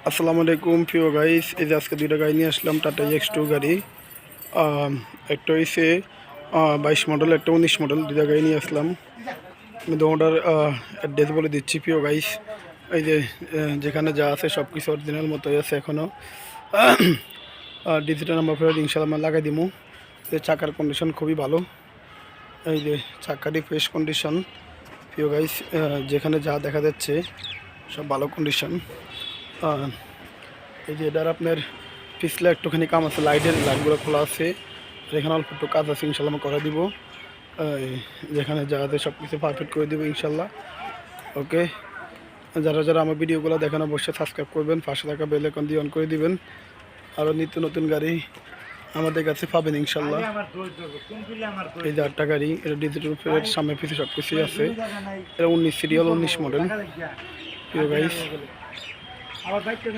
আসসালামু আলাইকুম প্রিয় গাইস, এই যে আজকে দুইটা গাড়ি নিয়ে আসলাম, টাটা X2 গাড়ি। একটা হইছে 22 মডেল, একটা 19 মডেল, দুইটা গাড়ি নিয়ে আসলাম। আমি দোনোটার অ্যাড্রেস বলে দিচ্ছি প্রিয় গাইস। এই যে যেখানে যা আছে সব কিছু অরিজিনাল মতোই আছে এখনও। ডিজিটাল নাম্বার প্লেট ইনশাল্লাহ আমরা লাগাই দিমু। চাকার কন্ডিশন খুবই ভালো, এই যে চাকারই ফ্রেশ কন্ডিশন প্রিয় গাইস। যেখানে যা দেখা যাচ্ছে সব ভালো কন্ডিশন। এই যে এটার আপনার পিছলে একটুখানি কাম আছে, লাইটগুলো খোলা আছে, আর এখানে অল্প একটু কাজ আছে, ইনশাল্লাহ আমরা করে দিব। যেখানে যা আছে সব কিছু পারফেক্ট করে দেবো ইনশাল্লাহ। ওকে, যারা যারা আমার ভিডিওগুলো দেখেন অবশ্যই সাবস্ক্রাইব করবেন, পাশে থাকা বেল আইকন দিয়ে অন করে দিবেন। আরও নিত্য নতুন গাড়ি আমাদের কাছে পাবেন ইনশাল্লাহ। এই যে আটটা গাড়ি, এটা ডিজিটাল প্লেট, সামনে পিছিয়ে সব কিছুই আছে। এটা 19 সিরিয়াল, 19 মডেল প্রিয় গাইস।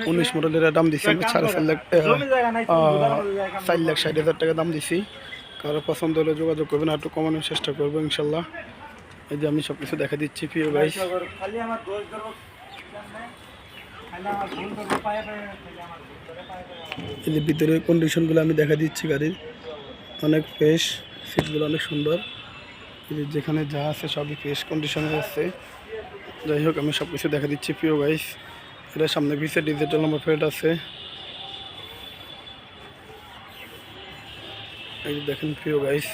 19 মডেলের দাম দিচ্ছি আমি 4,60,000 টাকা দাম দিছি। কারো পছন্দ হলে যোগাযোগ করবেন, আর একটু কমানোর চেষ্টা করবো ইনশাল্লাহ। এই যে আমি সব কিছু দেখা দিচ্ছি প্রিয় গাইস। এই যে ভিতরের কন্ডিশনগুলো আমি দেখা দিচ্ছি গাড়ির, অনেক ফ্রেশ, সিটগুলো অনেক সুন্দর। এই যে যেখানে যা আছে সবই ফ্রেশ কন্ডিশনে আছে। যাই হোক, আমি সব কিছু দেখা দিচ্ছি প্রিয় গাইস। এটা সামনে পিছে ডিজিটাল নাম্বার প্লেট আছে। এই যে দেখেন প্রিয় গাইস,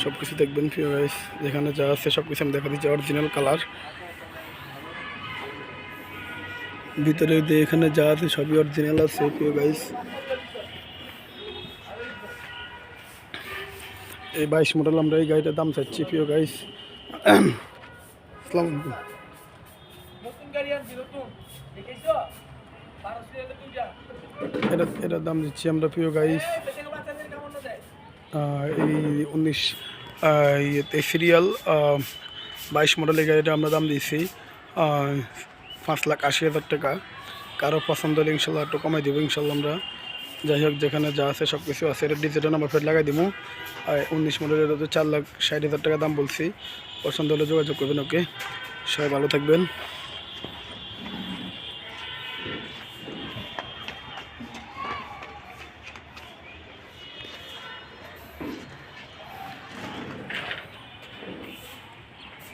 সব কিছু দেখবেন প্রিয় গাইস। যেখানে যা আছে সব কিছু আমি দেখা দিচ্ছি অরিজিনাল কালার। ভিতরে যে এখানে যা আছে সবই অরিজিনাল আছে প্রিয় গাইস। এই 22 মডেল আমরা এই গাড়িটার দাম চাচ্ছি প্রিয় গাইস। আসসালামু আলাইকুম। এটার দাম দিচ্ছি আমরা প্রিয় গাইস এই 19 সিরিয়াল 22 মডেল এই গাড়িটা আমরা দাম দিয়েছি 5,80,000 টাকা। কারো পছন্দ হলে ইনশাল্লাহ একটু কমাই দেবো ইনশাল্লাহ আমরা। যাই হোক, যেখানে যা আছে সব কিছু আছে। এটা ডিজিটাল নাম্বার প্লেট লাগাই দিব। আর 19 মডেলের তো 4,60,000 টাকা দাম বলছি। পছন্দ হলে যোগাযোগ করবেন। ওকে, সবাই ভালো থাকবেন।